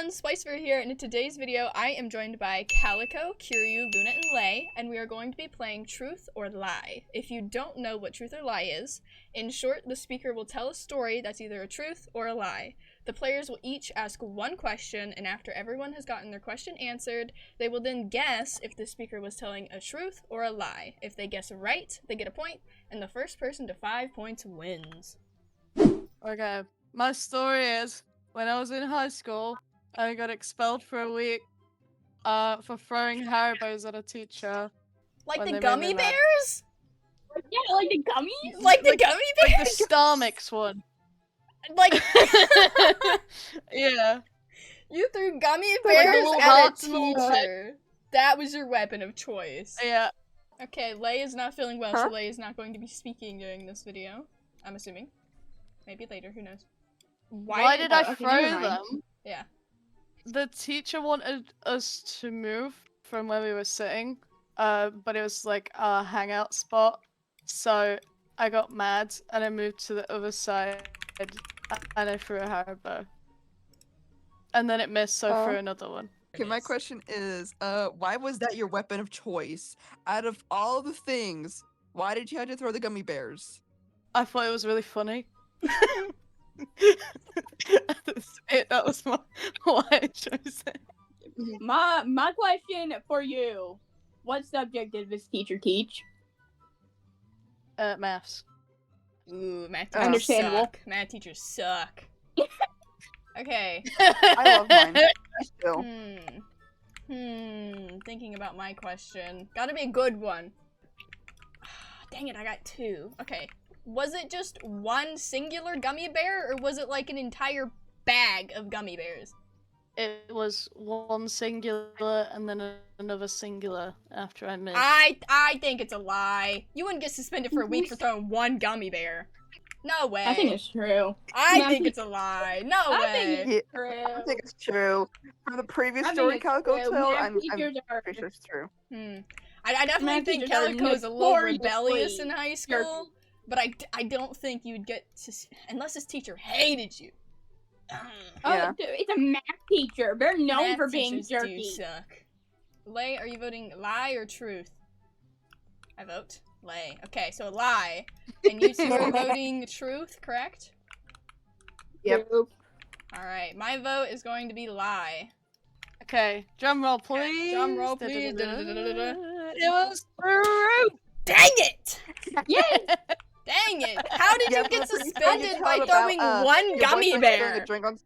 everyone, Spicever here, and in today's video, I am joined by Calico, Kiryu, Luna, and Lay, and we are going to be playing Truth or Lie. If you don't know what Truth or Lie is, in short, the speaker will tell a story that's either a truth or a lie. The players will each ask one question, and after everyone has gotten their question answered, they will then guess if the speaker was telling a truth or a lie. If they guess right, they get a point, and the first person to 5 points wins. Okay, my story is, when I was in high school, I got expelled for a week for throwing Haribos at a teacher. Like the gummy bears? Yeah, like the gummies? Like the gummy bears? Like the Star Mix one. Like Yeah. You threw gummy Like the bears little at hearts a and all teacher. That was your weapon of choice. Yeah. Okay, Lay is not feeling well, so Lay is not going to be speaking during this video. I'm assuming. Maybe later, who knows. Why did I throw them? Yeah. The teacher wanted us to move from where we were sitting, but it was like our hangout spot. So I got mad and I moved to the other side and I threw a Haribo. And then it missed, so I threw another one. Okay, my question is, why was that your weapon of choice? Out of all the things, why did you have to throw the gummy bears? I thought it was really funny. That was why I chose it. My question for you: what subject did this teacher teach? Maths. Ooh, math teachers Understandable. suck. Math teachers suck. Okay. I love mine. Still. Thinking about my question. Gotta be a good one. Dang it, I got two. Okay. Was it just one singular gummy bear, or was it like an entire bag of gummy bears? It was one singular and then another singular after I missed. I think it's a lie. You wouldn't get suspended for a week for throwing one gummy bear. No way. I think it's true. I think it's a lie. No way. I think it's true. I think it's true. From the previous I story think it's Calico true. told, Math I'm teachers are- pretty sure it's true. I definitely Math think teachers are Calico is a little notoriously rebellious in high school, but I don't think you'd get unless this teacher hated you. Oh, Yeah. it's a math teacher. They're known Math for being teachers do jerky. suck. Lay, are you voting lie or truth? I vote Lay. Okay, so lie. And you two are voting truth, correct? Yep. Alright, my vote is going to be lie. Okay, drum roll please. Drum roll, please. It was true. Dang it! Yes! Dang it! How did you get suspended by About, throwing one your gummy boyfriend bear? spilling a drink on-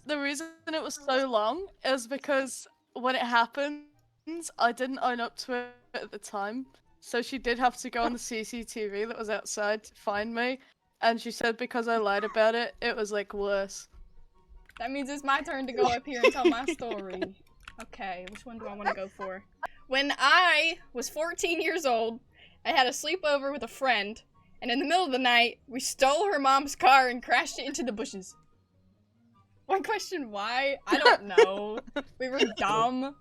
The reason it was so long is because when it happened, I didn't own up to it at the time. So she did have to go on the CCTV that was outside to find me. And she said because I lied about it, it was like worse. That means it's my turn to go up here and tell my story. Okay, which one do I want to go for? When I was 14 years old, I had a sleepover with a friend, and in the middle of the night, we stole her mom's car and crashed it into the bushes. One question, why? I don't know. We were dumb.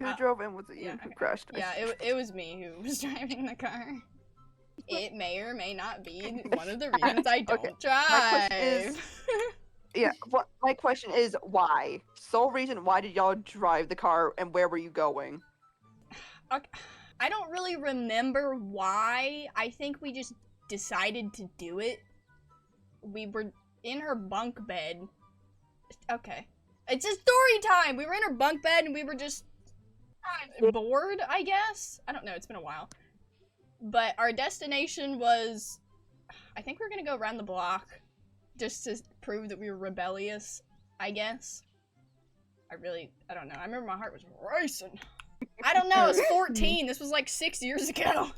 Who drove in? Was it you who crashed? Yeah, it was me who was driving the car. It may or may not be one of the reasons I don't drive. My question is why? Sole reason why did y'all drive the car and where were you going? Okay. I don't really remember why. I think we just decided to do it. We were in her bunk bed. Okay. It's a story time! We were in her bunk bed and we were just bored, I guess? I don't know, it's been a while. But our destination was... I think we're gonna go around the block. Just to prove that we were rebellious, I guess. I don't know. I remember my heart was racing. I don't know, I was 14. This was like 6 years ago.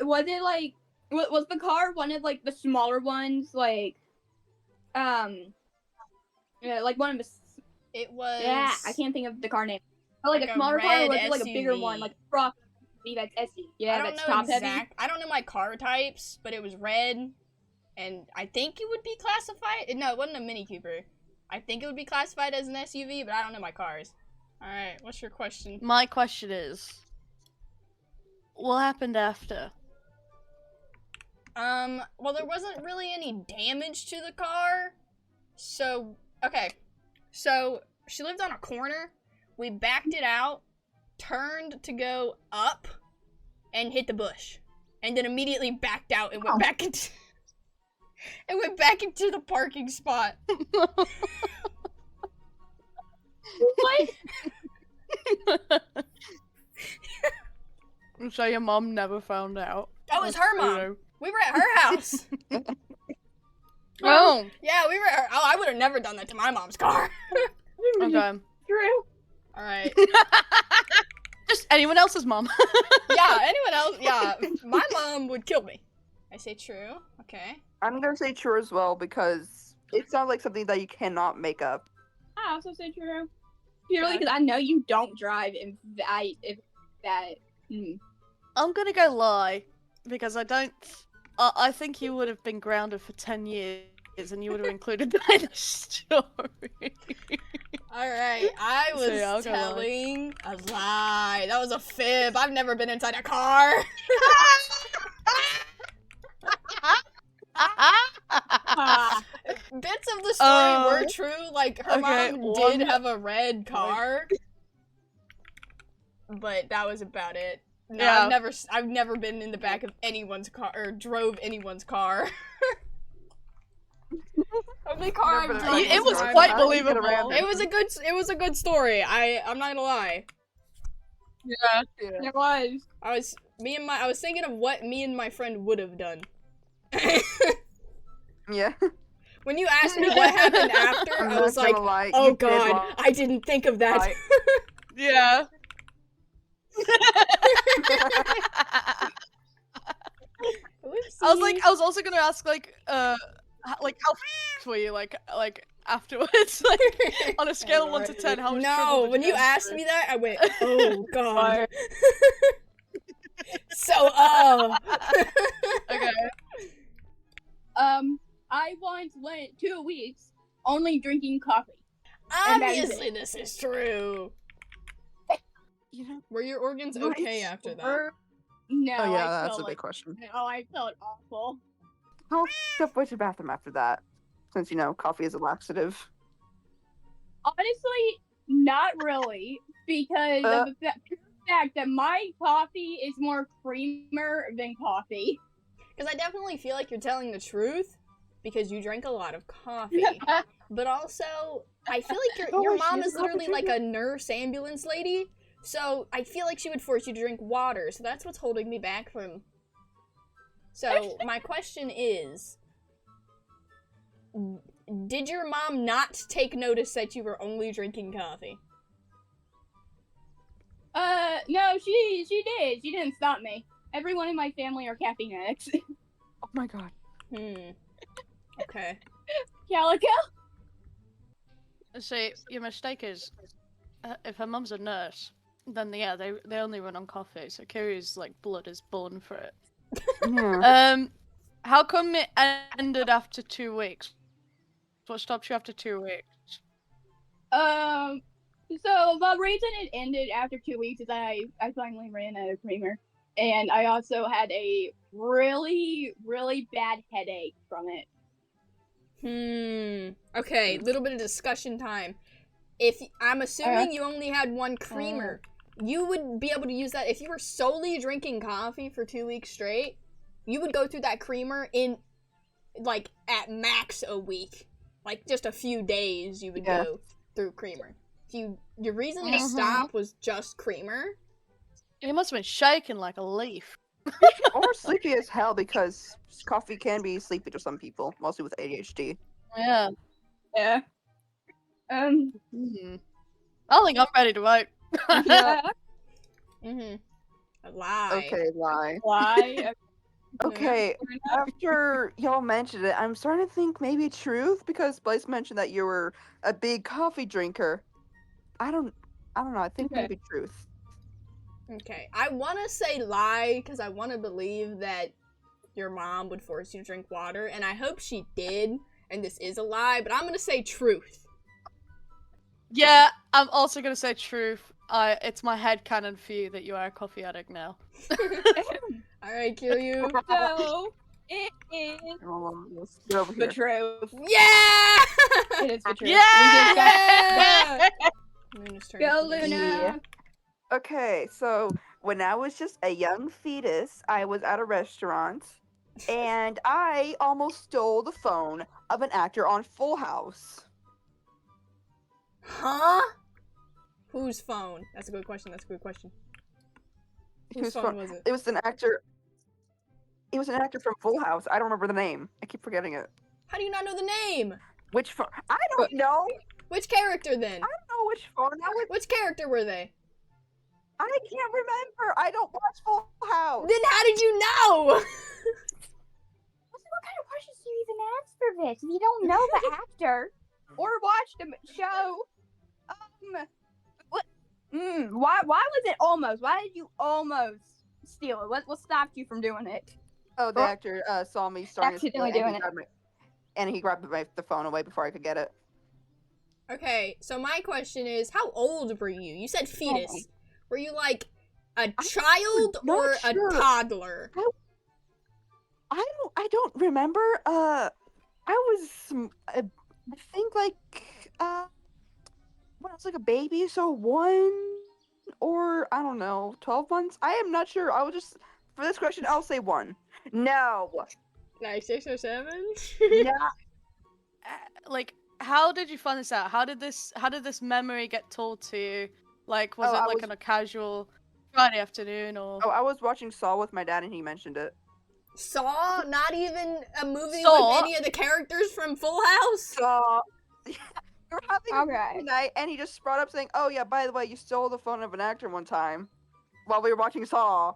Was the car one of like the smaller ones, like like one of the? It was. Yeah, I can't think of the car name. But like a smaller car, or was it like a bigger one, like a truck? That's SE. Yeah, I don't that's know top heavy. I don't know my car types, but it was red, and I think it would be classified. No, it wasn't a Mini Cooper. I think it would be classified as an SUV, but I don't know my cars. All right, what's your question? My question is, what happened after? Well, there wasn't really any damage to the car. So, okay. So, she lived on a corner. We backed it out, turned to go up, and hit the bush. And then immediately backed out and went back into... and went back into the parking spot. What? So your mom never found out. That was her mom. We were at her house. Oh. Yeah, we were at her... Oh, I would have never done that to my mom's car. Okay. True. Alright. Just anyone else's mom. Yeah, anyone else? Yeah, my mom would kill me. I say true. Okay. I'm gonna say true as well because it sounds like something that you cannot make up. I also say true. Purely because I know you don't drive if that. I'm gonna go lie because I don't. I think you would have been grounded for 10 years and you would have included that in the story. Alright, I was So, yeah, I'll go lie. telling a lie. That was a fib. I've never been inside a car. Bits of the story were true. Like, her okay, mom did have a red car. But that was about it. No, Yeah. I've never been in the back of anyone's car or drove anyone's car. Only car I've Never driven. been It was inside. quite How did you get believable. around It was a good story. I'm not gonna lie. Yeah. Yeah. It was. I was thinking of what me and my friend would have done. Yeah. When you asked me what happened after, I'm I not was gonna like, lie, oh you did god, lie. I didn't think of that. Yeah. I was also gonna ask, like how were you, like afterwards, like on a scale of 1 to 10, how much trouble No, did when you go asked through? me that, I went, oh god. So, Okay. I once went 2 weeks only drinking coffee. And that is obviously this is true. You know, Were your organs Right. okay after that? No, oh yeah, I that's felt a like, big question. oh, I felt awful. How up was your bathroom after that? Since you know coffee is a laxative. Honestly, not really, because of the pure fact that my coffee is more creamer than coffee. Because I definitely feel like you're telling the truth, because you drank a lot of coffee. But also, I feel like your mom is literally like a nurse ambulance lady, so I feel like she would force you to drink water, so that's what's holding me back from... So, my question is, did your mom not take notice that you were only drinking coffee? No, she did. She didn't stop me. Everyone in my family are caffeine addicts. Oh my god. Okay. Calico? See, your mistake is, if her mum's a nurse, then yeah, they only run on coffee, so Kiryu's like blood is born for it. Yeah. How come it ended after 2 weeks? What stopped you after 2 weeks? So the reason it ended after 2 weeks is I finally ran out of creamer. And I also had a really, really bad headache from it. Okay, little bit of discussion time. If I'm assuming you only had one creamer, you would be able to use that if you were solely drinking coffee for 2 weeks straight. You would go through that creamer in, like, at max a week. Like, just a few days you would go through creamer. If your reason to stop was just creamer. He must have been shaking like a leaf. Or sleepy as hell because coffee can be sleepy to some people, mostly with ADHD. Yeah. Yeah. I think I'm ready to vote. Yeah. A lie. Okay, lie. Why? Okay, after y'all mentioned it, I'm starting to think maybe truth because Blaze mentioned that you were a big coffee drinker. I don't know. I think maybe truth. Okay, I want to say lie because I want to believe that your mom would force you to drink water, and I hope she did, and this is a lie, but I'm going to say truth. Yeah, I'm also gonna say truth. It's my headcanon for you that you are a coffee addict now. Alright, Kiryu. So, it Get over The here. truth. Yeah! It is the truth. Yeah! Luna's turn. Go, please. Luna. Yeah. Okay, so when I was just a young fetus, I was at a restaurant, and I almost stole the phone of an actor on Full House. Huh? Whose phone? That's a good question. That's a good question. Whose Whose phone phone? was it? It was an actor. It was an actor from Full House. I don't remember the name. I keep forgetting it. How do you not know the name? Which phone? I don't know. Which character then? I don't know which phone that was. Which character were they? I can't remember. I don't watch Full House. Then how did you know? What kind of questions do you even ask for this if you don't know the actor or watch the show? What? Why was it almost? Why did you almost steal it? What stopped you from doing it? Oh, the actor saw me starting to steal Accidentally it, and doing he it. grabbed and he grabbed the phone away before I could get it. Okay, so my question is, how old were you? You said fetus. Were you like a child not or sure. a toddler? I don't remember. I was I think like when I was like a baby, so 1 or I don't know, 12 months. I am not sure. I will just for this question I'll say 1. No. Like 6 or 7? No. Like, how did you find this out? How did this memory get told to you? Like, was Oh, it I like was- on a casual Friday afternoon or? Oh, I was watching Saw with my dad and he mentioned it. Saw? Not even a movie Saw? with any of the characters from Full House? Saw. We were having a Okay. movie night and he just brought up saying, "Oh yeah, by the way, you stole the phone of an actor one time while we were watching Saw."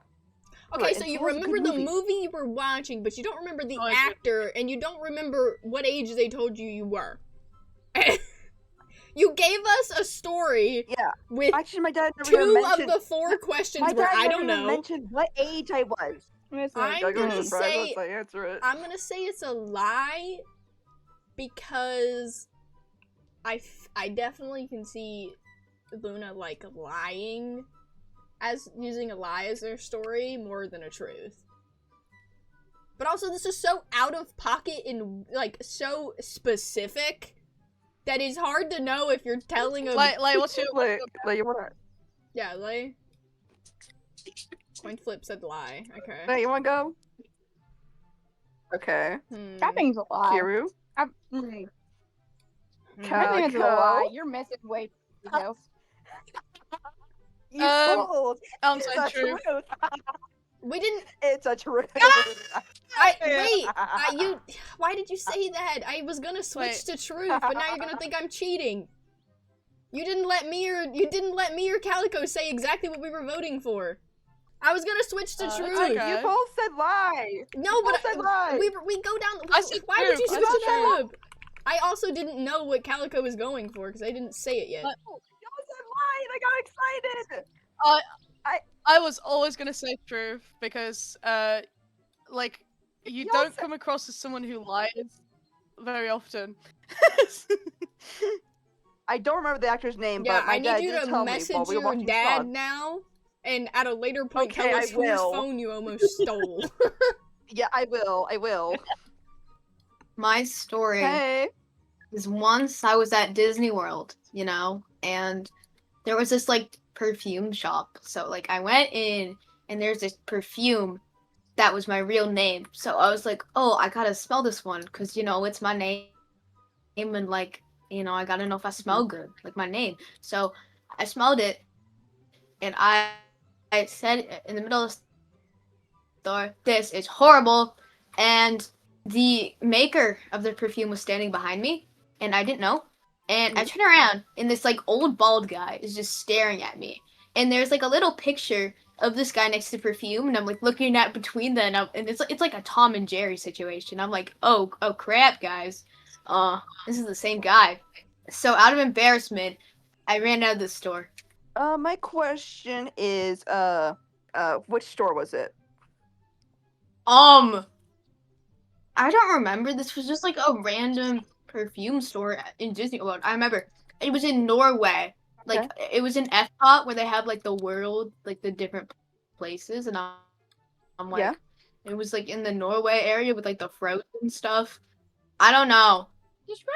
Okay, Right, so and you Saw's a good remember the movie. movie you were watching, but you don't remember the Oh, I do. actor, and you don't remember what age they told you were. You gave us a story Yeah. with Actually, my dad never even 2 mentioned. of the 4 questions My were dad I never don't even know. mentioned what age I was. I'm Gotta gonna surprise say once I answer it. I'm gonna say it's a lie because I definitely can see Luna like lying as using a lie as their story more than a truth. But also this is so out of pocket and like so specific that it's hard to know if you're telling a Like what's your? You wanna? yeah, like coin flip said lie. Okay. Hey, you wanna go? Okay. That thing's a lie. Kiryu. That thing is a lie. You're missing way too much. You fooled. I'm It's saying a true. truth. We didn't It's a truth. you why did you say that? I was gonna switch to truth, but now you're gonna think I'm cheating. You didn't let me or Calico say exactly what we were voting for. I was gonna switch to truth. okay. You both said lie. No, You but both said lie. we go down. I said Why would you truth. switch I to said truth? I also didn't know what Calico was going for because I didn't say it yet. You both said lie, and I got excited. I was always gonna say truth because like you You don't also- come across as someone who lies very often. I don't remember the actor's name, Yeah, but my I dad need you did to tell me while message we were your watching dad Saw. now, and at a later point Okay, tell I us whose will. phone you almost stole. Yeah, I will. My story Hey. is once I was at Disney World, you know, and there was this like perfume shop. So like I went in and there's this perfume that was my real name. So I was like, oh, I gotta smell this one because you know it's my name and like you know I gotta know if I smell good, like my name. So I smelled it and I said in the middle of the store, this is horrible, and the maker of the perfume was standing behind me, and I didn't know. And I turn around, and this like old bald guy is just staring at me. And there's like a little picture of this guy next to perfume, and I'm like looking at between them, and it's like a Tom and Jerry situation. I'm like, oh crap, guys, this is the same guy. So out of embarrassment, I ran out of the store. My question is, which store was it? I don't remember. This was just like a random perfume store in Disney World. I remember it was in Norway. Like it was in Epcot where they have like the world, like the different places, and I'm like, Yeah. it was like in the Norway area with like the frozen stuff. I don't know. Describe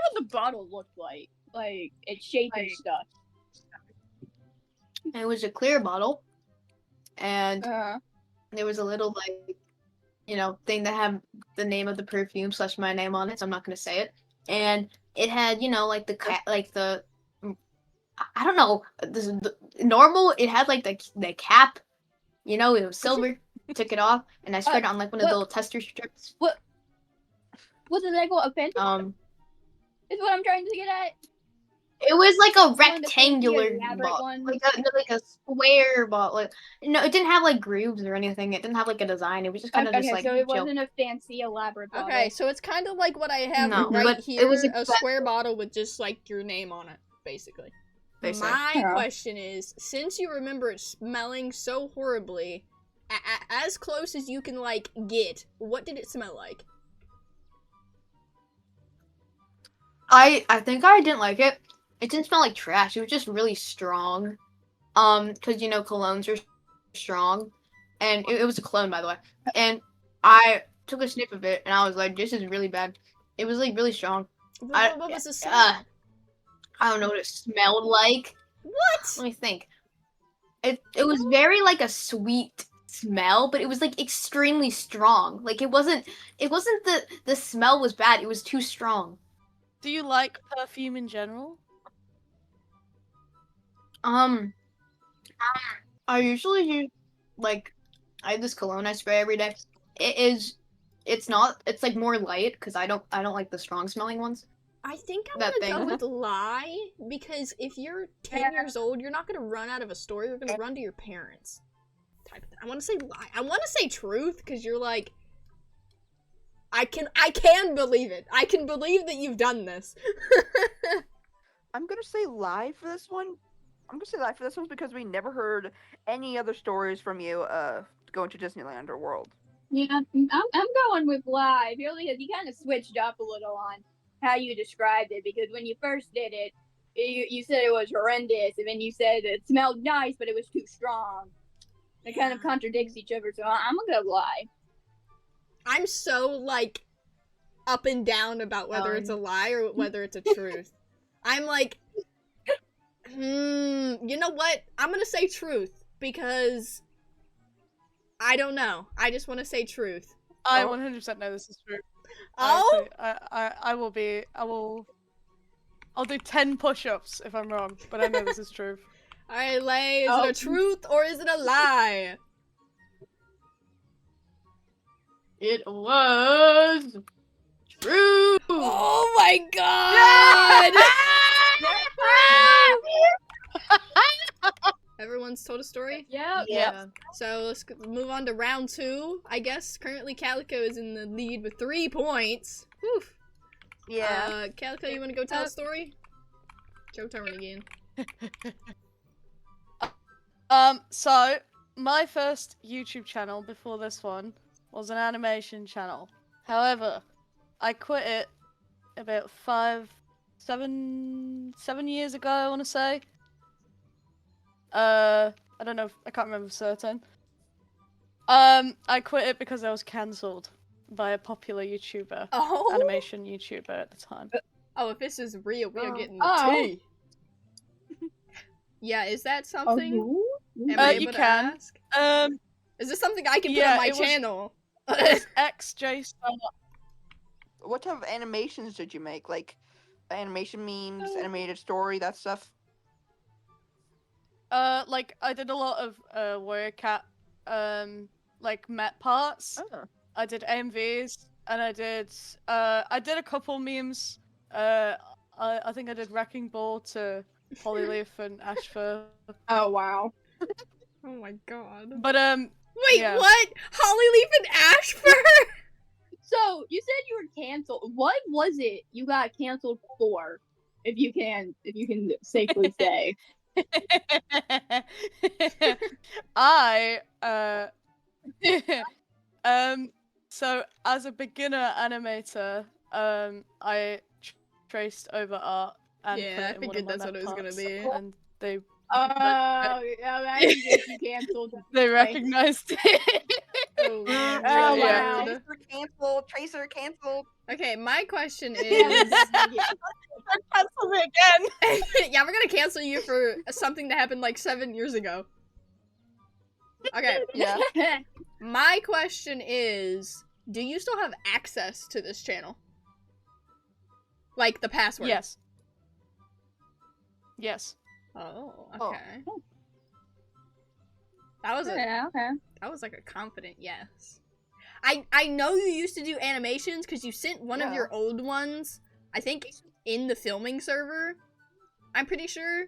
what the bottle looked like its shape and stuff. It was a clear bottle, and Uh, there was a little thing that had the name of the perfume / my name on it. So I'm not gonna say it. And it had like the I don't know the normal. It had like the cap. It was silver. Took it off, and I spread it on like one of the little tester strips. was it like a fancy? Is what I'm trying to get at. It was like a One of the fancy rectangular elaborate ball, ones? like a square ball. No, it didn't have like grooves or anything. It didn't have like a design. It was just kind of Okay, just like so it chill. wasn't a fancy elaborate bottle. Okay, so it's kind of like what I have No, right but here, it was a expensive. square bottle with just like your name on it, basically. My Yeah. question is, since you remember it smelling so horribly, as close as you can like get, what did it smell like? I think I didn't like it. It didn't smell like trash. It was just really strong. Because colognes are strong, and it was a cologne, by the way. And I took a sniff of it, and I was like, "This is really bad." It was like really strong. What was the smell? I don't know what it smelled like. What? Let me think. It was very like a sweet smell, but it was like extremely strong. Like it wasn't the smell was bad. It was too strong. Do you like perfume in general? I usually use I have this cologne I spray every day. It's like more light because I don't like the strong smelling ones. I think I'm That gonna go thing. with lie, because if you're 10 years old, you're not gonna run out of a store, you're gonna run to your parents. Type of thing. I wanna say lie. I wanna say truth, because you're like, I can believe it. I can believe that you've done this. I'm gonna say lie for this one. Because we never heard any other stories from you going to Disneyland or World. Yeah, I'm going with lie purely because you kind of switched up a little on how you described it. Because when you first did it, you said it was horrendous, and then you said it smelled nice, but it was too strong. It kind of contradicts each other, so I'm gonna lie. I'm so, like, up and down about whether it's a lie or whether it's a truth. I'm like, you know what? I'm gonna say truth, because I don't know. I just want to say truth. I 100% know this is true. Oh? I'll do 10 push-ups if I'm wrong, but I know this is true. Alright, Lay, is it a truth or is it a lie? It was true. Oh my god! Everyone's told a story? Yep. Yeah. So let's move on to round 2, I guess. Currently, Calico is in the lead with 3 points. Whew. Yeah. Calico, you want to go tell a story? Joe turn again. So my first YouTube channel before this one was an animation channel. However, I quit it about 7 years ago, I want to say. I don't know, I can't remember for certain. I quit it because I was cancelled by a popular YouTuber, animation YouTuber at the time. Oh, if this is real, we are getting the Oh. tea. Yeah, is that something? Am Uh, I you able to can. ask? Um, Is this something I can put yeah, on my it was- channel? it's XJ Star. What type of animations did you make? Like animation memes, animated story, that stuff? Like I did a lot of Warrior Cat, like met parts. Oh. I did AMVs, and I did a couple memes. I think I did Wrecking Ball to Polyleaf and Ashfur. Oh wow. Oh my god. But Wait, yeah. what? Hollyleaf and Ashfur? So you said you were canceled. What was it you got canceled for? If you can safely say. So as a beginner animator, I traced over art and Yeah, put I it in one figured of my that's what it was gonna parts, be. and they Oh, yeah, that you canceled. they recognized it. Oh, Oh, wow. Lord. Tracer canceled. Tracer canceled. Okay, my question is. Cancel me again. Yeah, we're gonna cancel you for something that happened like 7 years ago. Okay, Yeah. my question is, do you still have access to this channel? Like the password? Yes. Yes. Oh, Oh. okay. That was Yeah, okay. that was like a confident yes. I know you used to do animations because you sent one of Yeah. your old ones, I think, in the filming server. I'm pretty sure.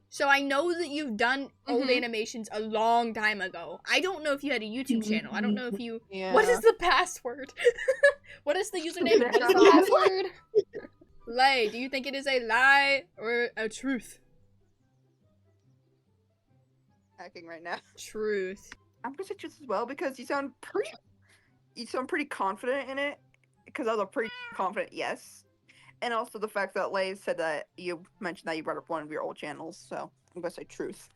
So I know that you've done old Mhm. animations a long time ago. I don't know if you had a YouTube channel. I don't know if you. Yeah. What is the password? What is the username? What is the password? Lay, do you think it is a lie or a truth? hacking right now? Truth. I'm gonna say truth as well because you sound pretty confident in it. Because I was a pretty confident yes, and also the fact that Lay said that you mentioned that you brought up one of your old channels, so I'm gonna say truth.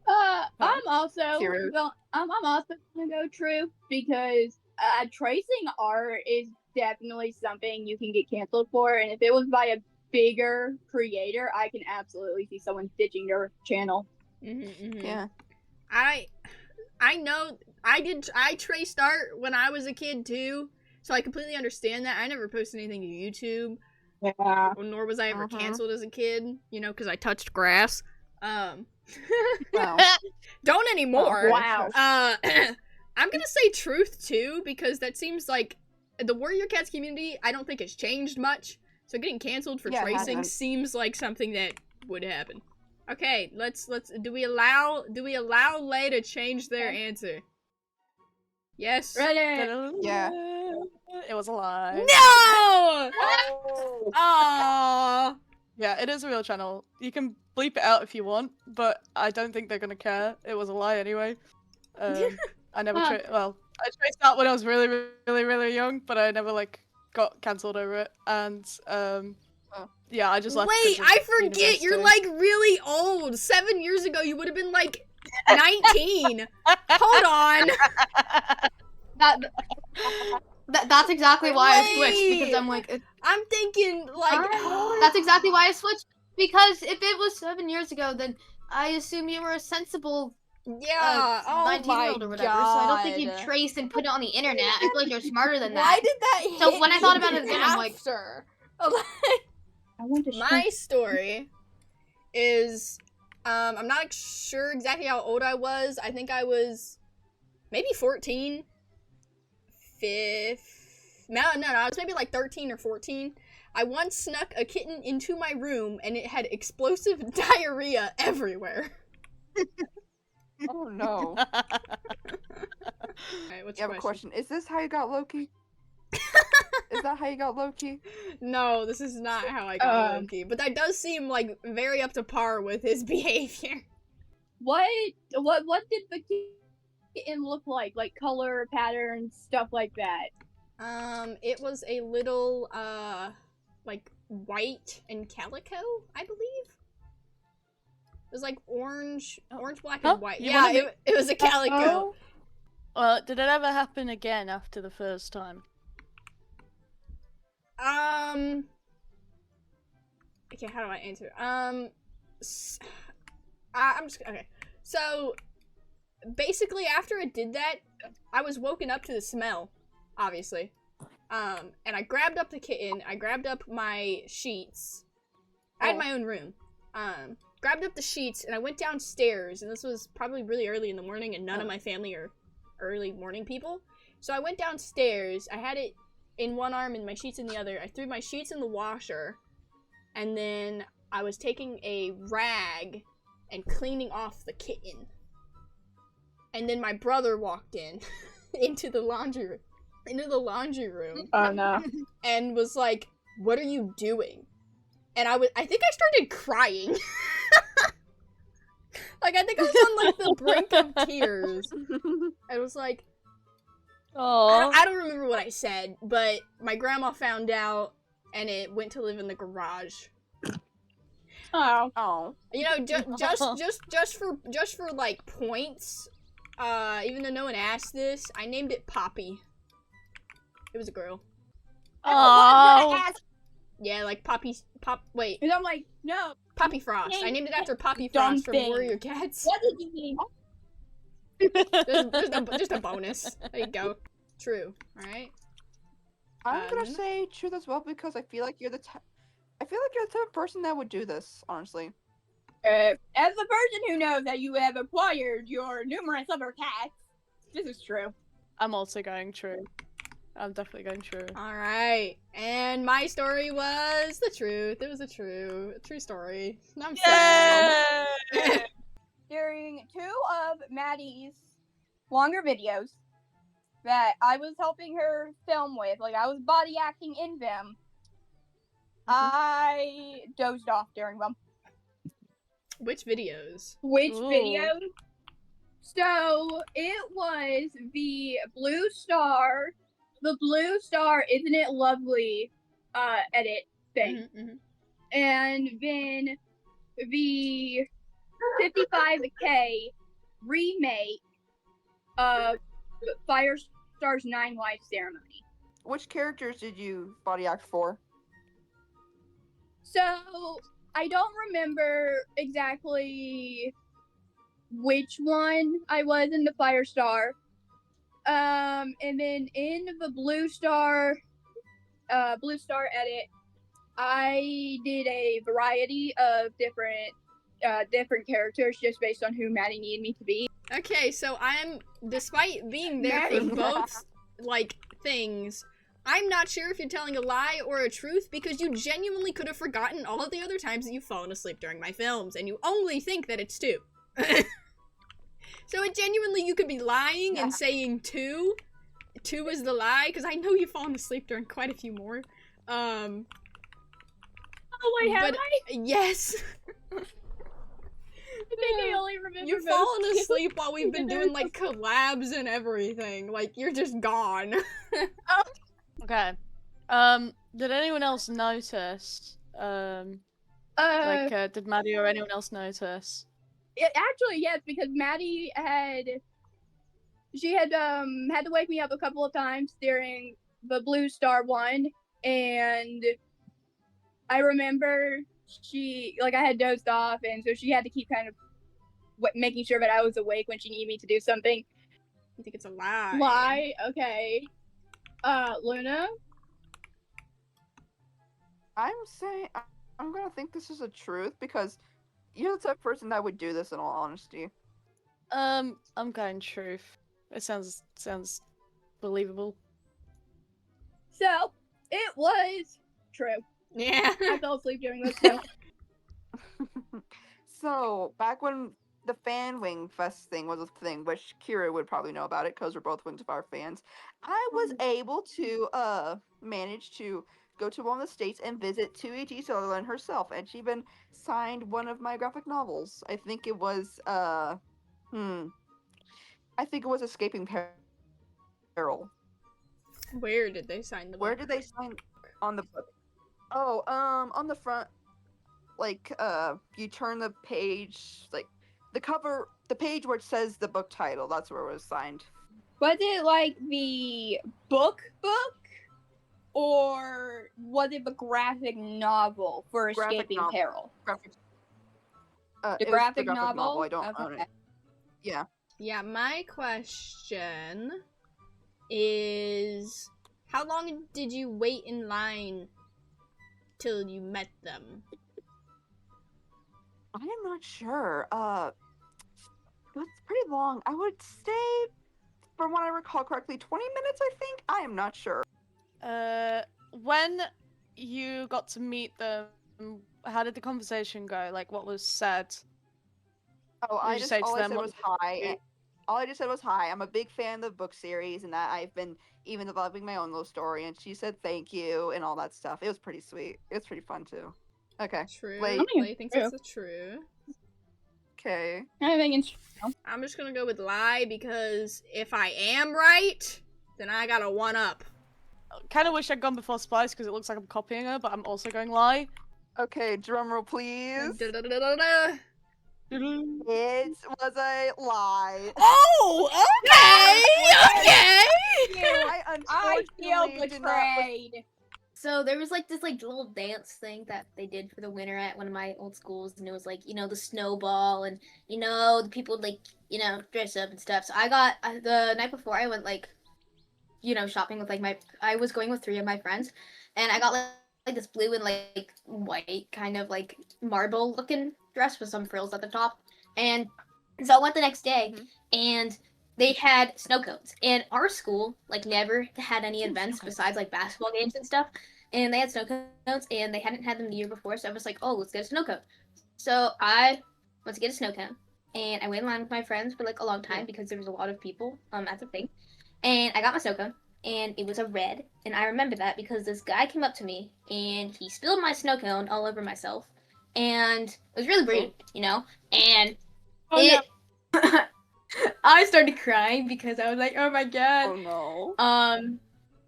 I'm also Hero. I'm also gonna go truth because tracing art is definitely something you can get canceled for, and if it was by a bigger creator, I can absolutely see someone ditching their channel. Yeah. I know I traced art when I was a kid too, so I completely understand that. I never posted anything to YouTube, Yeah. nor was I ever Uh-huh. canceled as a kid, you know, because I touched grass. Wow. Don't anymore. Wow. I'm gonna say truth too, because that seems like the Warrior Cats community, I don't think has changed much. So getting canceled for Yeah, it tracing hasn't. seems like something that would happen. Okay, let's do we allow Lay to change their answer? Yes. Ready? Yeah. It was a lie. No! Oh. Aww. Yeah, it is a real channel. You can bleep it out if you want, but I don't think they're gonna care. It was a lie anyway. I never Huh. I traced out when I was really young, but I never like got cancelled over it. And yeah, I just left. Wait, 'cause of I forget. You're university. like really old. 7 years ago, you would have been like 19. Hold on. That's exactly why I switched Wait. because I'm like I'm thinking like. that's exactly why I switched because if it was 7 years ago, then I assume you were a sensible Yeah. Oh 19-year-old my or whatever. So I don't think you'd God. trace and put it on the internet. I feel like you're smarter than Why that. did that hit So when I thought me about it again, I'm like, after? I want to My story is, I'm not sure exactly how old I was. I think I was maybe 14. No, I was maybe like 13 or 14. I once snuck a kitten into my room and it had explosive diarrhea everywhere. Oh no. Alright, what's You have your a question. Is this how you got Loki? Is that how you got Loki? No, this is not how I got Um, Loki. But that does seem like very up to par with his behavior. What did the kitten look like? Like color, patterns, stuff like that. It was a little, like, white and calico, I believe? It was like orange, black, Huh? and white. You Yeah, wanna it was a calico. Oh. Well, did it ever happen again after the first time? Okay, how do I answer? I'm just, okay. So, basically, after it did that, I was woken up to the smell, obviously. And I grabbed up the kitten, I grabbed up my sheets. I had my own room. Grabbed up the sheets, and I went downstairs, and this was probably really early in the morning, and none of my family are early morning people. So I went downstairs, I had it in one arm and my sheets in the other. I threw my sheets in the washer, and then I was taking a rag and cleaning off the kitten. And then my brother walked in into the laundry room Oh no. and was like, "What are you doing?" And I think I started crying. Like, I think I was on like the brink of tears. I was like, Oh. I don't remember what I said, but my grandma found out and it went to live in the garage. Oh. Oh. You know, just for like points, even though no one asked this, I named it Poppy. It was a girl. Oh. Yeah, like wait, And I'm like, no. Poppy Frost. I named it after Poppy Dumb Frost from thing. Warrior Cats. What did you mean? Just a bonus. There you go. True. Alright. I'm gonna Luna? say truth as well because I feel like you're the type of person that would do this, honestly. As the person who knows that you have acquired your numerous other cats, this is true. I'm also going true. I'm definitely going true. Alright. And my story was the truth. It was a true story. I'm Yay! During 2 of Maddie's longer videos that I was helping her film with, like I was body acting in them, I dozed off during them. Which videos? Which Ooh. video? So it was the Blue Star, Isn't It Lovely edit thing. Mm-hmm. And then the 55K remake of Firestar's 9 Life Ceremony. Which characters did you body act for? So I don't remember exactly which one I was in the Firestar. And then in the Blue Star edit, I did a variety of different characters just based on who Maddie needed me to be. Okay, so despite being there for Maddie. both, like, things, I'm not sure if you're telling a lie or a truth because you genuinely could have forgotten all of the other times that you've fallen asleep during my films, and you only think that it's 2. So it genuinely, you could be lying and saying 2. 2 is the lie, because I know you've fallen asleep during quite a few more. Oh wait, have but- I? Yes. I think I only remember You've those fallen two. asleep while we've been doing, like, collabs and everything. Like, you're just gone. Okay. Did anyone else notice? Did Maddie or anyone else notice? Actually, yes, because Maddie had to wake me up a couple of times during the Blue Star one, and I remember I had dozed off, and so she had to keep kind of making sure that I was awake when she needed me to do something. You think it's a lie? Lie, okay. Luna? I'm saying I'm gonna think this is a truth because you're the type of person that would do this in all honesty. I'm going truth. It sounds believable. So, it was true. Yeah. I fell asleep during this too. So, back when the Fan Wing Fest thing was a thing, which Kira would probably know about it because we're both Wings of Fire fans, I was able to manage to go to one of the states and visit 2AT Sutherland herself, and she even signed one of my graphic novels. I think it was Escaping Peril. Where did they sign the book? Where did they sign on the book? Oh, on the front, like, you turn the page, like, the page where it says the book title, that's where it was signed. Was it like the book? Or was it the graphic novel for Graphic Escaping novel. Peril? Graphic. The It was graphic novel? I don't own it. Yeah. Yeah, my question is, how long did you wait in line till you met them? I am not sure. It was pretty long. I would say, from what I recall correctly, 20 minutes, I think? I am not sure. When you got to meet them, how did the conversation go? Like, what was said? Oh, Did you say to all I them said what was you hi. do? All I just said was hi. I'm a big fan of the book series and that I've been even developing my own little story. And she said thank you and all that stuff. It was pretty sweet. It was pretty fun too. Okay. True. Wait. Clay thinks it's a true. Okay. I think it's true. I'm just gonna go with lie because if I am right, then I got a 1-up. Kind of wish I'd gone before Spice because it looks like I'm copying her, but I'm also going lie. Okay, drum roll please. Da-da-da-da-da. It was a lie. Oh, okay. I I feel unfortunately did not. betrayed. So there was like this like little dance thing that they did for the winter at one of my old schools, and it was like, you know, the snowball, and you know the people would, like, you know, dress up and stuff. So I got the night before I went, like, you know, shopping with like I was going with 3 of my friends, and I got like this blue and like white kind of like marble looking dress with some frills at the top, and so I went the next day, and they had snow cones, and our school like never had any events besides like basketball games and stuff, and they had snow cones, and they hadn't had them the year before, so I was like, oh, let's get a snow cone. So I went to get a snow cone, and I waited in line with my friends for like a long time because there was a lot of people at the thing, and I got my snow cone, and it was a red, and I remember that because this guy came up to me and he spilled my snow cone all over myself, and it was really rude, you know, and I started crying because I was like, oh my god. Oh no.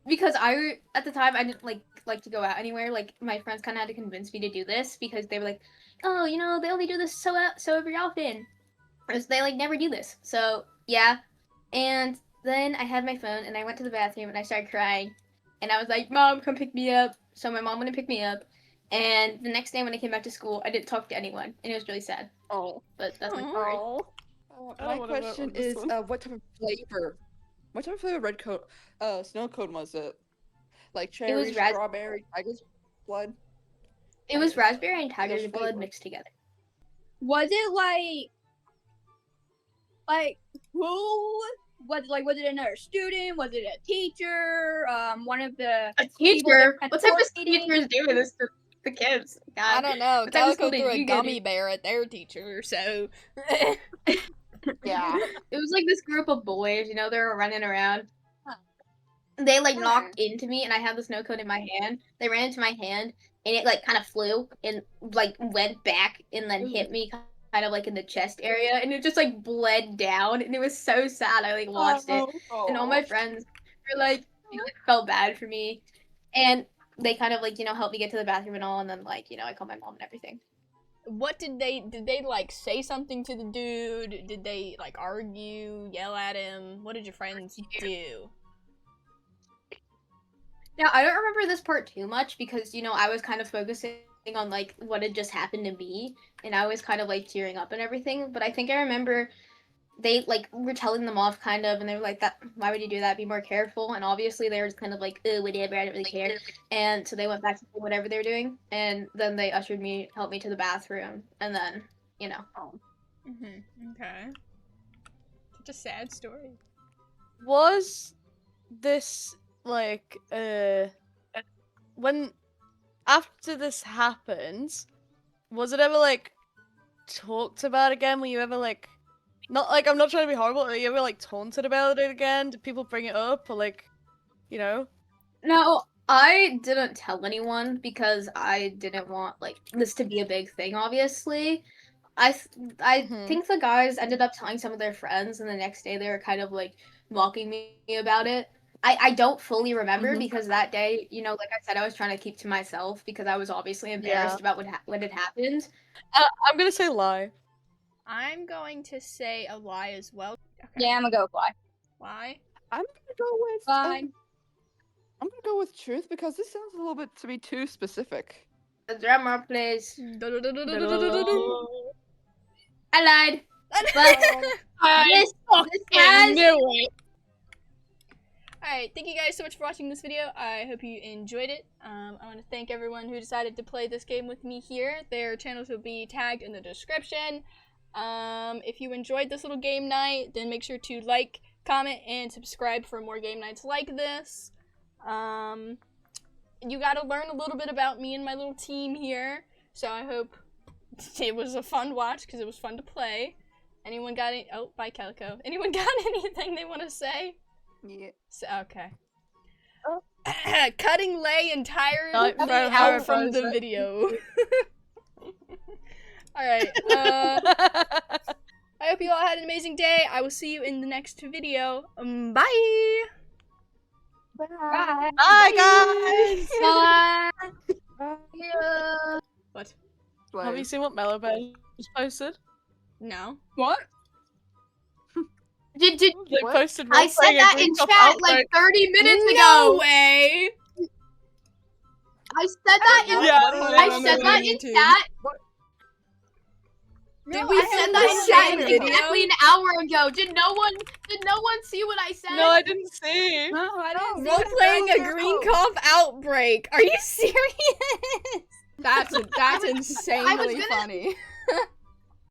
Because I at the time I didn't like to go out anywhere. Like my friends kind of had to convince me to do this because they were like, oh, you know, they only do this so every often, or they like never do this. So yeah, and then I had my phone and I went to the bathroom and I started crying, and I was like, Mom, come pick me up. So my mom went to pick me up, and the next day when I came back to school, I didn't talk to anyone, and it was really sad. Oh. But that's my story. Oh. I My don't wanna vote question on this is, one. what type of flavor? What type of flavor snow cone was it? Like cherry, was strawberry, tiger's blood? It was raspberry and tiger's Those blood flavors. mixed together. Was it like who was it? Like, was it another student? Was it a teacher? One of the A people that teacher? had What type of coordinating? teachers do this to the kids? God. I don't know. What type of Calico school did threw a you go to? gummy bear at their teacher, so. Yeah. It was like this group of boys, you know, they were running around. They like knocked into me, and I had the snow cone in my hand. They ran into my hand, and it like kind of flew and like went back and then hit me kind of like in the chest area, and it just like bled down, and it was so sad. I like watched it, and all my friends were like, felt bad for me, and they kind of like, you know, helped me get to the bathroom and all, and then like, you know, I called my mom and everything. What did they like say something to the dude? Did they like argue, yell at him? What did your friends do? Now, I don't remember this part too much because, you know, I was kind of focusing on, like, what had just happened to me, and I was kind of, like, tearing up and everything, but I think I remember they, like, were telling them off, kind of, and they were like, "That, why would you do that? Be more careful," and obviously they were just kind of like, "Oh, whatever, I don't really care," and so they went back to doing whatever they were doing, and then they helped me to the bathroom, and then, you know. Okay. Such a sad story. Was this like when after this happened, was it ever like talked about again? Were you ever like, not like, I'm not trying to be horrible, were you ever like taunted about it again? Did people bring it up, or like, you know? No, I didn't tell anyone because I didn't want like this to be a big thing, obviously. I think the guys ended up telling some of their friends, and the next day they were kind of like mocking me about it. I don't fully remember because that day, you know, like I said, I was trying to keep to myself because I was obviously embarrassed about what had happened. I'm gonna say lie. I'm going to say a lie as well. Okay. Yeah, I'm gonna go fly. Why? I'm gonna go with Fine. I'm gonna go with truth because this sounds a little bit to be too specific. The drummer plays. I lied. But this has Alright, thank you guys so much for watching this video. I hope you enjoyed it. I want to thank everyone who decided to play this game with me here. Their channels will be tagged in the description. If you enjoyed this little game night, then make sure to like, comment, and subscribe for more game nights like this. You got to learn a little bit about me and my little team here. So I hope it was a fun watch because it was fun to play. Anyone got any? Oh, bye, Calico. Anyone got anything they want to say? Yeah. So, okay. Cutting Lay entirely from out from the video. Alright, I hope you all had an amazing day. I will see you in the next video. Bye! Bye. Bye, guys! Bye. Bye. Yeah. What? Have you seen what Mellowbear just posted? No. What? Did They What? posted I said role-playing a that in Green Cup chat like outbreak. 30 minutes No ago. way! I said that in Yeah, Hold on, I I'm said looking that on in YouTube. chat. Did No, we I I said send that the in same chat video? exactly an hour ago. Did no one see what I said? No, I didn't see. No, I didn't see Role that. playing a That's green your cough outbreak. Are you serious? That's insanely gonna- funny.